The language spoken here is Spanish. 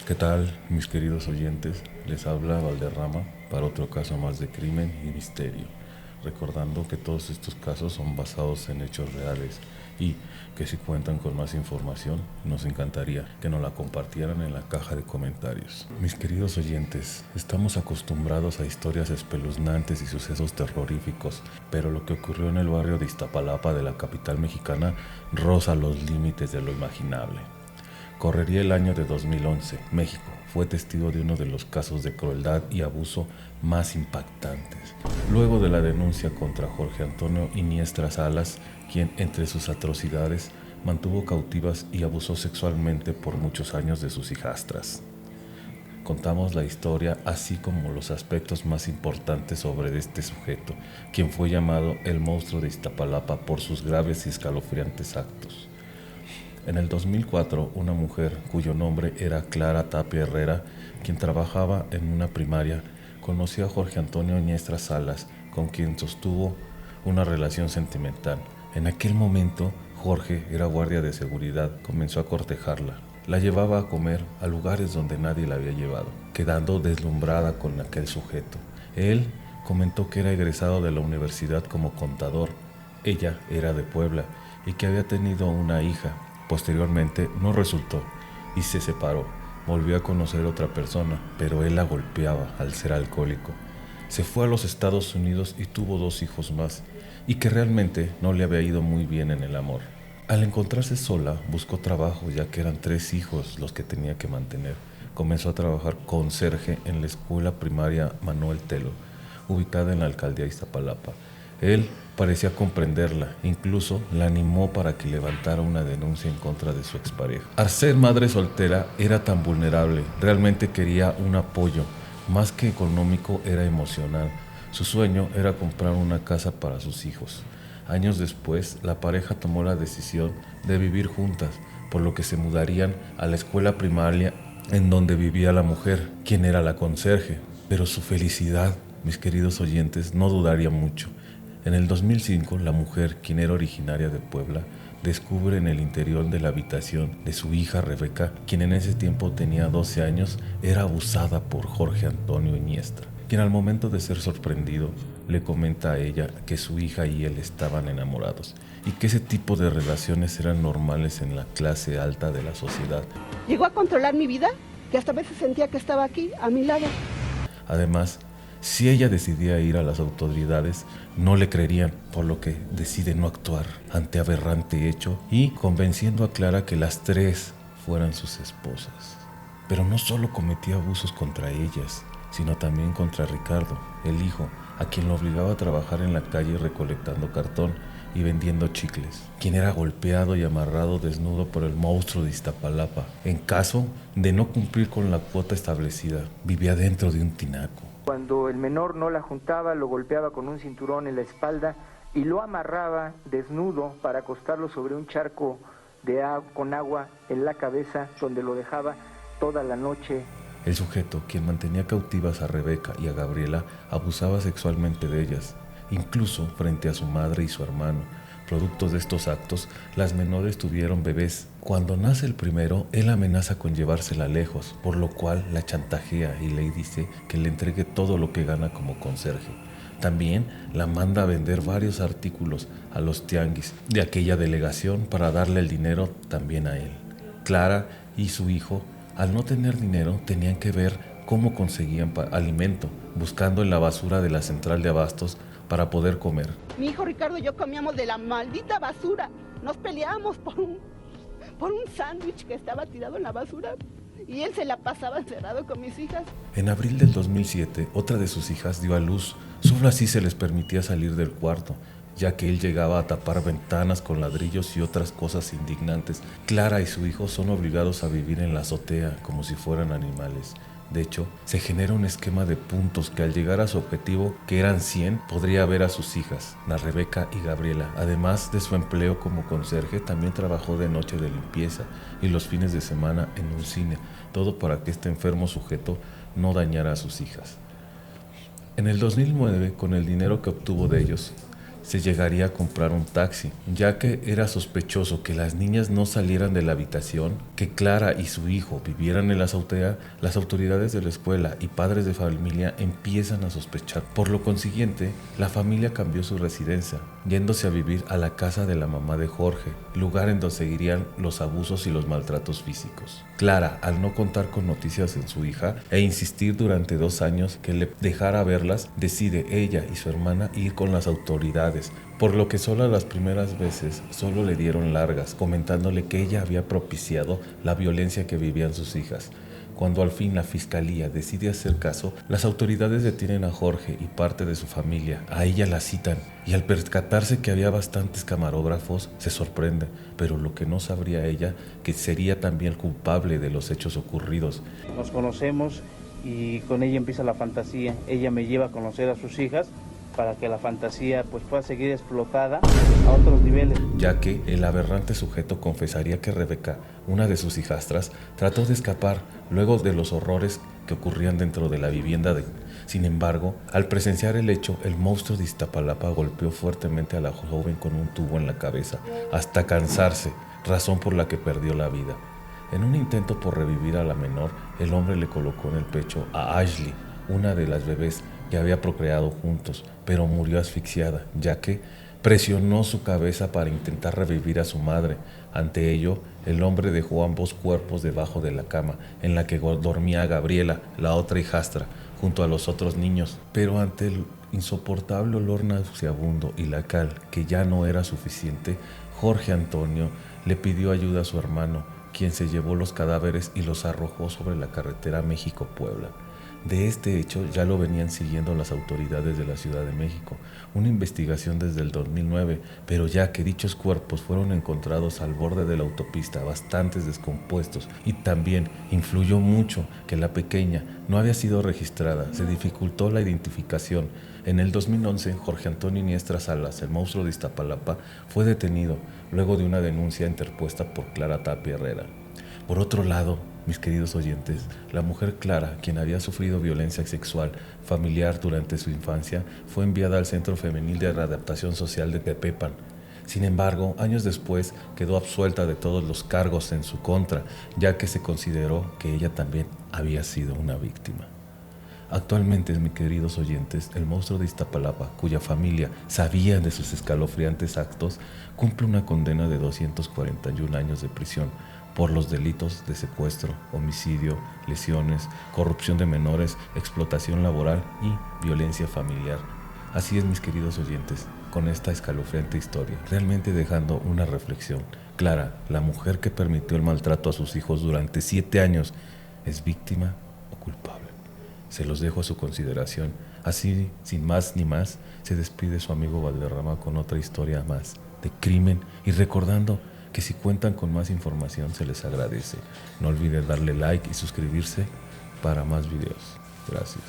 ¿Qué tal, mis queridos oyentes? Les habla Valderrama para otro caso más de crimen y misterio, recordando que todos estos casos son basados en hechos reales y que si cuentan con más información, nos encantaría que nos la compartieran en la caja de comentarios. Mis queridos oyentes, estamos acostumbrados a historias espeluznantes y sucesos terroríficos, pero lo que ocurrió en el barrio de Iztapalapa de la capital mexicana roza los límites de lo imaginable. Correría el año de 2011. México fue testigo de uno de los casos de crueldad y abuso más impactantes. Luego de la denuncia contra Jorge Antonio Iniestra Salas, quien entre sus atrocidades mantuvo cautivas y abusó sexualmente por muchos años de sus hijastras. Contamos la historia así como los aspectos más importantes sobre este sujeto, quien fue llamado el monstruo de Iztapalapa por sus graves y escalofriantes actos. En el 2004, una mujer cuyo nombre era Clara Tapia Herrera, quien trabajaba en una primaria, conoció a Jorge Antonio Iniestra Salas, con quien sostuvo una relación sentimental. En aquel momento, Jorge era guardia de seguridad, comenzó a cortejarla. La llevaba a comer a lugares donde nadie la había llevado, quedando deslumbrada con aquel sujeto. Él comentó que era egresado de la universidad como contador. Ella era de Puebla y que había tenido una hija. Posteriormente no resultó y se separó. Volvió a conocer a otra persona, pero él la golpeaba al ser alcohólico. Se fue a los Estados Unidos y tuvo 2 hijos más, y que realmente no le había ido muy bien en el amor. Al encontrarse sola, buscó trabajo, ya que eran 3 hijos los que tenía que mantener. Comenzó a trabajar conserje en la escuela primaria Manuel Telo, ubicada en la alcaldía de Iztapalapa. Él parecía comprenderla, incluso la animó para que levantara una denuncia en contra de su expareja. Al ser madre soltera era tan vulnerable, realmente quería un apoyo, más que económico era emocional. Su sueño era comprar una casa para sus hijos. Años después, la pareja tomó la decisión de vivir juntas, por lo que se mudarían a la escuela primaria en donde vivía la mujer, quien era la conserje. Pero su felicidad, mis queridos oyentes, no duraría mucho. En el 2005, la mujer, quien era originaria de Puebla, descubre en el interior de la habitación de su hija Rebeca, quien en ese tiempo tenía 12 años, era abusada por Jorge Antonio Iniestra, quien al momento de ser sorprendido le comenta a ella que su hija y él estaban enamorados y que ese tipo de relaciones eran normales en la clase alta de la sociedad. Llegó a controlar mi vida, que hasta a veces sentía que estaba aquí, a mi lado. Además, si ella decidía ir a las autoridades, no le creerían, por lo que decide no actuar ante aberrante hecho y convenciendo a Clara que las 3 fueran sus esposas. Pero no solo cometía abusos contra ellas, sino también contra Ricardo, el hijo, a quien lo obligaba a trabajar en la calle recolectando cartón y vendiendo chicles, quien era golpeado y amarrado desnudo por el monstruo de Iztapalapa. En caso de no cumplir con la cuota establecida, vivía dentro de un tinaco. Cuando el menor no la juntaba, lo golpeaba con un cinturón en la espalda y lo amarraba desnudo para acostarlo sobre un charco con agua en la cabeza, donde lo dejaba toda la noche. El sujeto, quien mantenía cautivas a Rebeca y a Gabriela, abusaba sexualmente de ellas, incluso frente a su madre y su hermano. Producto de estos actos, las menores tuvieron bebés. Cuando nace el primero, él amenaza con llevársela lejos, por lo cual la chantajea y le dice que le entregue todo lo que gana como conserje. También la manda a vender varios artículos a los tianguis de aquella delegación para darle el dinero también a él. Clara y su hijo, al no tener dinero, tenían que ver cómo conseguían alimento, buscando en la basura de la central de abastos para poder comer. Mi hijo Ricardo y yo comíamos de la maldita basura. Nos peleábamos por un sándwich que estaba tirado en la basura y él se la pasaba encerrado con mis hijas. En abril del 2007, otra de sus hijas dio a luz. Solo así se les permitía salir del cuarto, ya que él llegaba a tapar ventanas con ladrillos y otras cosas indignantes. Clara y su hijo son obligados a vivir en la azotea como si fueran animales. De hecho, se genera un esquema de puntos que al llegar a su objetivo, que eran 100, podría ver a sus hijas, la Rebeca y Gabriela. Además de su empleo como conserje, también trabajó de noche de limpieza y los fines de semana en un cine, todo para que este enfermo sujeto no dañara a sus hijas. En el 2009, con el dinero que obtuvo de ellos, se llegaría a comprar un taxi, ya que era sospechoso que las niñas no salieran de la habitación, que Clara y su hijo vivieran en la azotea. Las autoridades de la escuela y padres de familia empiezan a sospechar. Por lo consiguiente, la familia cambió su residencia, yéndose a vivir a la casa de la mamá de Jorge, lugar en donde seguirían los abusos y los maltratos físicos. Clara, al no contar con noticias en su hija e insistir durante 2 años que le dejara verlas, decide ella y su hermana ir con las autoridades, por lo que solo las primeras veces solo le dieron largas, comentándole que ella había propiciado la violencia que vivían sus hijas. Cuando al fin la fiscalía decide hacer caso, las autoridades detienen a Jorge y parte de su familia. A ella la citan y al percatarse que había bastantes camarógrafos, se sorprende, pero lo que no sabría ella, que sería también culpable de los hechos ocurridos. Nos conocemos y con ella empieza la fantasía. Ella me lleva a conocer a sus hijas para que la fantasía pues pueda seguir explotada a otros niveles. Ya que el aberrante sujeto confesaría que Rebeca, una de sus hijastras, trató de escapar luego de los horrores que ocurrían dentro de la vivienda. Sin embargo, al presenciar el hecho, el monstruo de Iztapalapa golpeó fuertemente a la joven con un tubo en la cabeza, hasta cansarse, razón por la que perdió la vida. En un intento por revivir a la menor, el hombre le colocó en el pecho a Ashley, una de las bebés que había procreado juntos, pero murió asfixiada, ya que presionó su cabeza para intentar revivir a su madre. Ante ello, el hombre dejó ambos cuerpos debajo de la cama en la que dormía Gabriela, la otra hijastra, junto a los otros niños. Pero ante el insoportable olor nauseabundo y la cal, que ya no era suficiente, Jorge Antonio le pidió ayuda a su hermano, quien se llevó los cadáveres y los arrojó sobre la carretera México-Puebla. De este hecho ya lo venían siguiendo las autoridades de la Ciudad de México, una investigación desde el 2009, pero ya que dichos cuerpos fueron encontrados al borde de la autopista bastante descompuestos y también influyó mucho que la pequeña no había sido registrada, se dificultó la identificación. En el 2011, Jorge Antonio Iniestra Salas, el monstruo de Iztapalapa, fue detenido luego de una denuncia interpuesta por Clara Tapia Herrera. Por otro lado, mis queridos oyentes, la mujer Clara, quien había sufrido violencia sexual familiar durante su infancia, fue enviada al Centro Femenil de Readaptación Social de Tepepan. Sin embargo, años después quedó absuelta de todos los cargos en su contra, ya que se consideró que ella también había sido una víctima. Actualmente, mis queridos oyentes, el monstruo de Iztapalapa, cuya familia sabía de sus escalofriantes actos, cumple una condena de 241 años de prisión por los delitos de secuestro, homicidio, lesiones, corrupción de menores, explotación laboral y violencia familiar. Así es, mis queridos oyentes, con esta escalofriante historia, realmente dejando una reflexión. Clara, la mujer que permitió el maltrato a sus hijos durante 7 años, ¿es víctima o culpable? Se los dejo a su consideración. Así, sin más ni más, se despide su amigo Valderrama con otra historia más de crimen y recordando que si cuentan con más información se les agradece. No olviden darle like y suscribirse para más videos. Gracias.